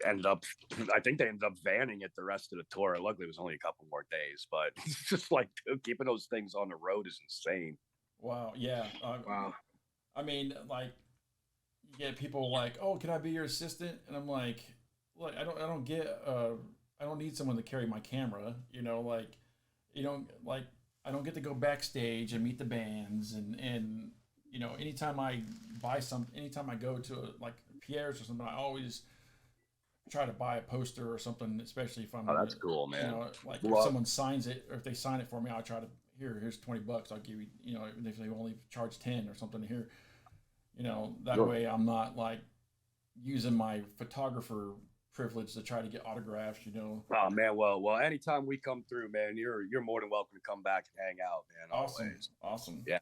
Ended up, I think they ended up banning it the rest of the tour. Luckily, it was only a couple more days, but it's just like, dude, keeping those things on the road is insane. Wow. Yeah. Wow. I mean, like, you get people like, "Oh, can I be your assistant?" And I'm like, I don't need someone to carry my camera. Like, you don't like, I don't get to go backstage and meet the bands, and anytime I go to like Pierre's or something, I always try to buy a poster or something, especially if I'm, Oh, that's cool, man. like if Well, someone signs it or if they sign it for me, I'll try to, here's $20. I'll give you, if they only charge 10 or something here, that way I'm not like using my photographer privilege to try to get autographs. oh man, well, anytime we come through, man, you're more than welcome to come back and hang out, man. Awesome. Always. Awesome. Yeah,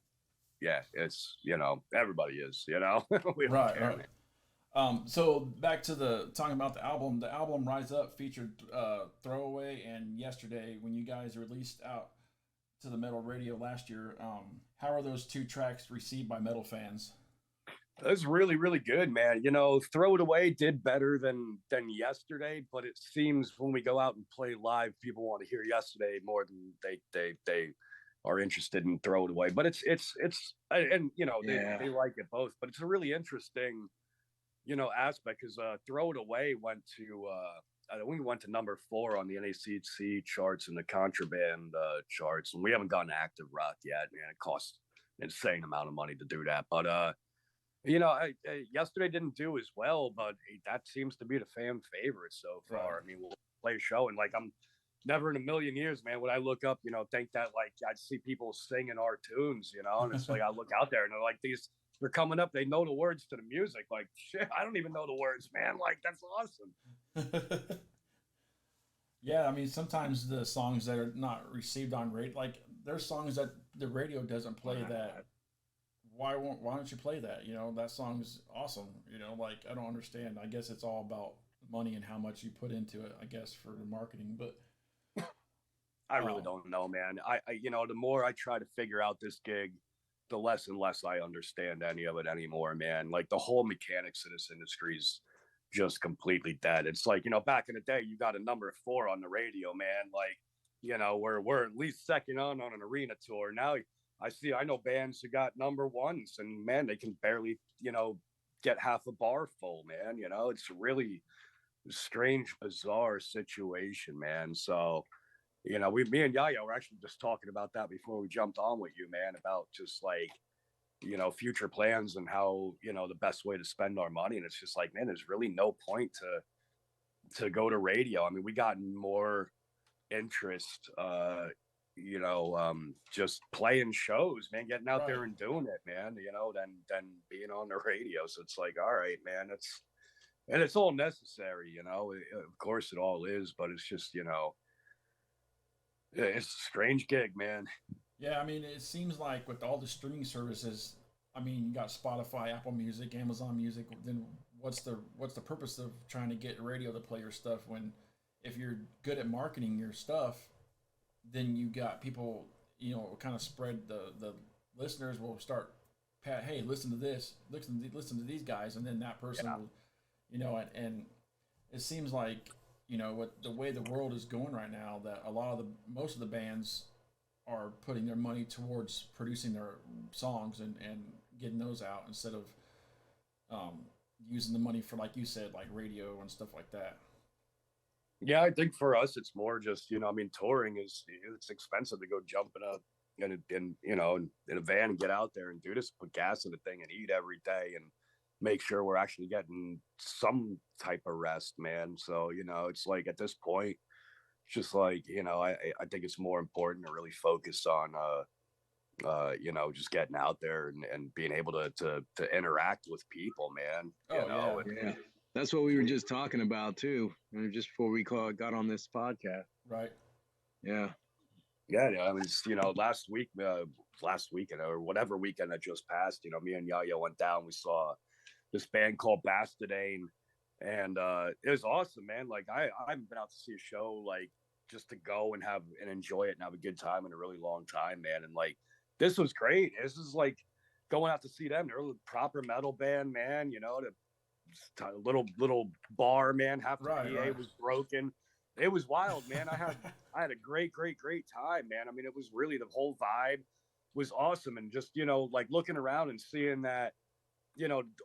yeah. It's everybody is. We don't Right, care, right. man. So back to the talking about the album. The album Rise Up featured Throwaway and Yesterday when you guys released out to the metal radio last year. How are those two tracks received by metal fans? That's really, really good, man. Throw It Away did better than yesterday, but it seems when we go out and play live, people want to hear yesterday more than they are interested in Throw It Away. But it's and they like it both. But it's a really interesting aspect because Throw It Away went to I think we went to number 4 on the NACC charts and the Contraband charts, and we haven't gotten active rock yet. Man, it costs an insane amount of money to do that, but yesterday didn't do as well, but that seems to be the fan favorite so far. Right. I mean, we'll play a show, and like I'm never in a million years, man, would I look up, think that like I'd see people singing our tunes, and it's like I look out there and they're like they're coming up, they know the words to the music. Like shit, I don't even know the words, man. Like that's awesome. Yeah, I mean, sometimes the songs that are not received on radio, like there's songs that the radio doesn't play that. Why don't you play that? That song's awesome. Like I don't understand. I guess it's all about money and how much you put into it. I guess for the marketing, but I really don't know, man. I the more I try to figure out this gig, the less and less I understand any of it anymore, man. Like the whole mechanics of this industry is just completely dead. It's like, back in the day, you got a number 4 on the radio, man. Like, we're at least second on an arena tour. Now I know bands who got number 1s and man, they can barely, get half a bar full, man. It's really strange, bizarre situation, man. So, me and Yaya were actually just talking about that before we jumped on with you, man, about just like future plans and how, the best way to spend our money. And it's just like, man, there's really no point to go to radio. I mean, we got more interest, just playing shows, man, getting out Right. there and doing it, man, than being on the radio. So it's like, all right, man, it's all necessary, of course it all is, but it's just, it's a strange gig, man. Yeah, I mean, it seems like with all the streaming services, I mean, you got Spotify, Apple Music, Amazon Music. Then what's the purpose of trying to get radio to play your stuff when, if you're good at marketing your stuff, then you got people, kind of spread the listeners will start, Pat, hey, listen to this, listen to these guys, and then that person Yeah. will, and it seems like, what the way the world is going right now, that most of the bands are putting their money towards producing their songs and getting those out instead of um, using the money for, like you said, like radio and stuff like that. Yeah, I think for us it's more just, I mean, touring it's expensive to go jump in a van and get out there and do this, put gas in the thing and eat every day and make sure we're actually getting some type of rest, man. So, it's like at this point, it's just like, I think it's more important to really focus on just getting out there and being able to interact with people, man. Oh yeah, Yeah, that's what we were just talking about too, just before we got on this podcast. right. Yeah, Yeah, I mean, last weekend or whatever weekend that just passed, me and Yaya went down. We saw this band called Bastardane, and it was awesome, man. Like I haven't been out to see a show like just to go and have and enjoy it and have a good time in a really long time, man. And like this was great. This is like going out to see them. They're a proper metal band, man. The little bar, man. Half the Right, PA right. was broken. It was wild, man. I had a great time, man. I mean, it was really, the whole vibe was awesome, and just like looking around and seeing that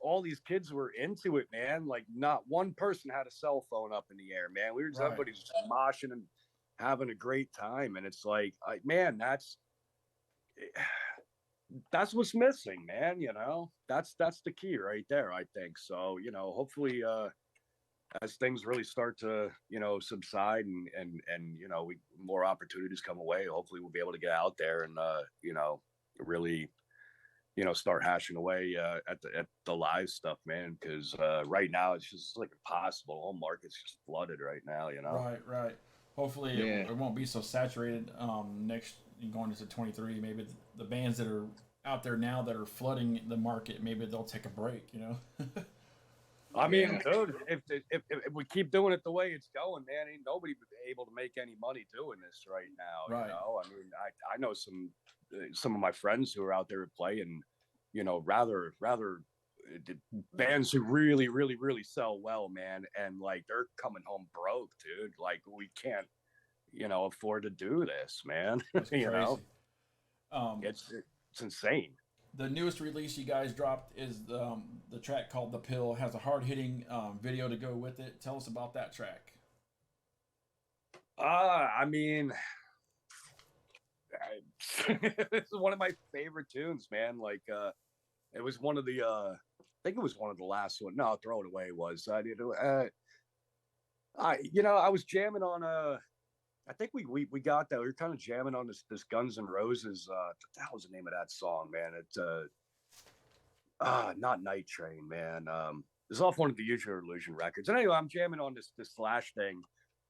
all these kids were into it, man. Like not one person had a cell phone up in the air, man. We were just, Right. everybody's just moshing and having a great time, and it's like, man, that's what's missing, man. That's the key right there, I think. So hopefully as things really start to subside and we more opportunities come away, hopefully we'll be able to get out there and really start hashing away at the live stuff, man, because right now it's just like impossible. The whole market's just flooded right now. Right, right. Hopefully, yeah, it won't be so saturated next going into 23. Maybe the bands that are out there now that are flooding the market, maybe they'll take a break. I mean, yeah. dude, if we keep doing it the way it's going, man, ain't nobody able to make any money doing this right now. Right. I mean, I know some of my friends who are out there playing, rather bands who really, really, really sell well, man, and like they're coming home broke, dude. Like we can't, afford to do this, man. That's crazy. Um, It's insane. the newest release you guys dropped is the track called "The Pill." Has a hard hitting video to go with it. Tell us about that track. I mean, this is one of my favorite tunes, man. Like, it was one of the, I think it was one of the last one. No, throw it away was. I was jamming on I think we got that. We were kind of jamming on this Guns N' Roses. What the hell was the name of that song, man? Not Night Train, man. It's off one of the Usual Illusion records. And anyway, I'm jamming on this Slash thing,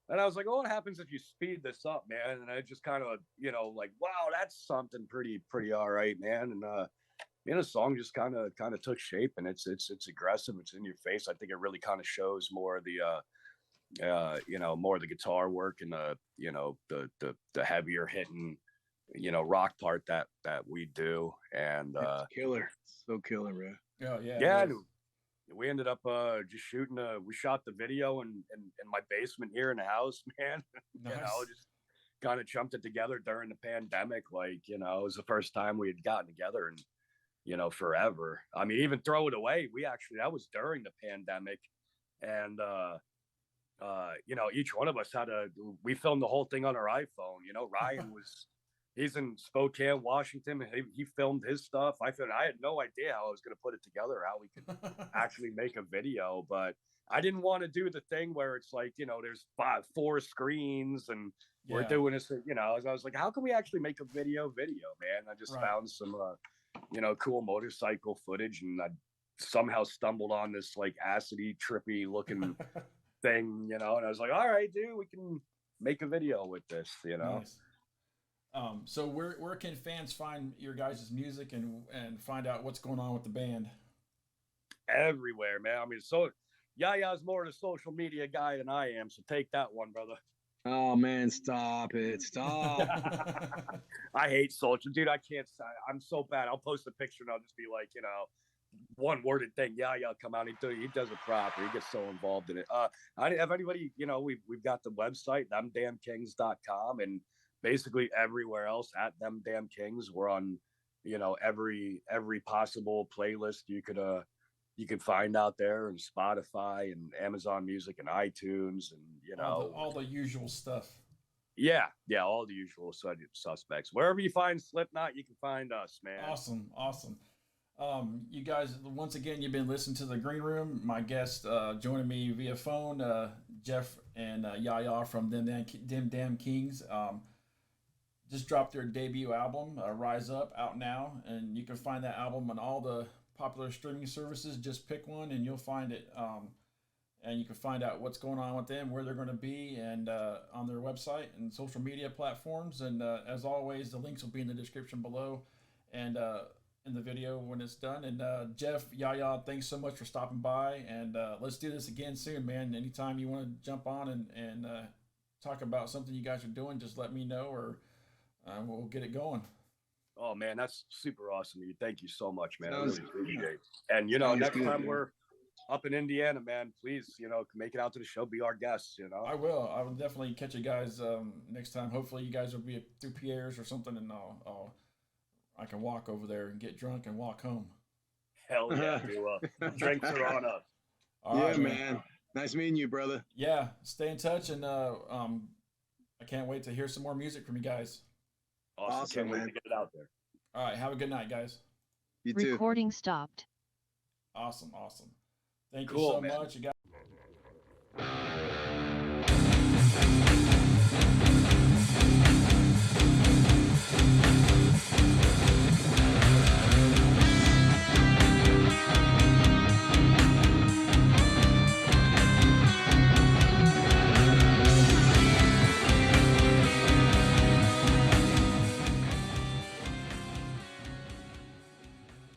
and I was like, "Oh, what happens if you speed this up, man?" And I just kind of, like, "Wow, that's something pretty all right, man." And the song just kind of took shape, and it's aggressive. It's in your face. I think it really kind of shows more of the more of the guitar work and the heavier hitting, rock part that we do. And It's killer, so killer, bro. Oh yeah, yeah, it is. and we ended up just shooting. We shot the video in my basement here in the house, man. Nice. Just kind of chumped it together during the pandemic. Like, it was the first time we had gotten together and forever. I mean, even Throw It Away, that was during the pandemic. And each one of us we filmed the whole thing on our iPhone. Ryan was He's in Spokane, Washington. He filmed his stuff. I had no idea how I was going to put it together, how we could actually make a video, but I didn't want to do the thing where it's like, there's 4 screens and we're doing this, I was like, how can we actually make a video, man? I just found some, cool motorcycle footage, and I somehow stumbled on this like acidy, trippy looking thing, and I was like, all right, dude, we can make a video with this, Nice. So where can fans find your guys' music and find out what's going on with the band? Everywhere, man. I mean, YaYa's more of a social media guy than I am, so take that one, brother. Oh man, stop it! Stop. I hate social, dude. I can't. I'm so bad. I'll post a picture and I'll just be like, one worded thing. YaYa come out. He does it proper. He gets so involved in it. If anybody, we've got the website themdamnkings.com, and basically everywhere else at Them Damn Kings. We're on, every possible playlist you could find out there, and Spotify and Amazon Music and iTunes, and all the usual stuff. Yeah, all the usual suspects. Wherever you find Slipknot, you can find us, man. Awesome. You guys, once again, you've been listening to The Green Room. My guest joining me via phone, Jef and YaYa from Them Damn Kings. Just dropped their debut album, Rise Up, out now, and you can find that album on all the popular streaming services. Just pick one and you'll find it, and you can find out what's going on with them, where they're going to be, and on their website and social media platforms. And as always, the links will be in the description below and in the video when it's done. And Jef YaYa, thanks so much for stopping by, and let's do this again soon, man. Anytime you want to jump on and talk about something you guys are doing, just let me know, or we'll get it going. Oh man, that's super awesome of you. Thank you so much, man. I really appreciate it. And next time we're up in Indiana, man, please, make it out to the show, be our guests, I will definitely catch you guys next time. Hopefully you guys will be through Pierre's or something, and I can walk over there and get drunk and walk home. Hell yeah, dude. Drinks are on us. All right, man. Nice meeting you, brother. Yeah, stay in touch, and I can't wait to hear some more music from you guys. Awesome, man. Wait to get it out there. All right, have a good night, guys. You too. Recording stopped. Awesome. Thank you so much. You guys.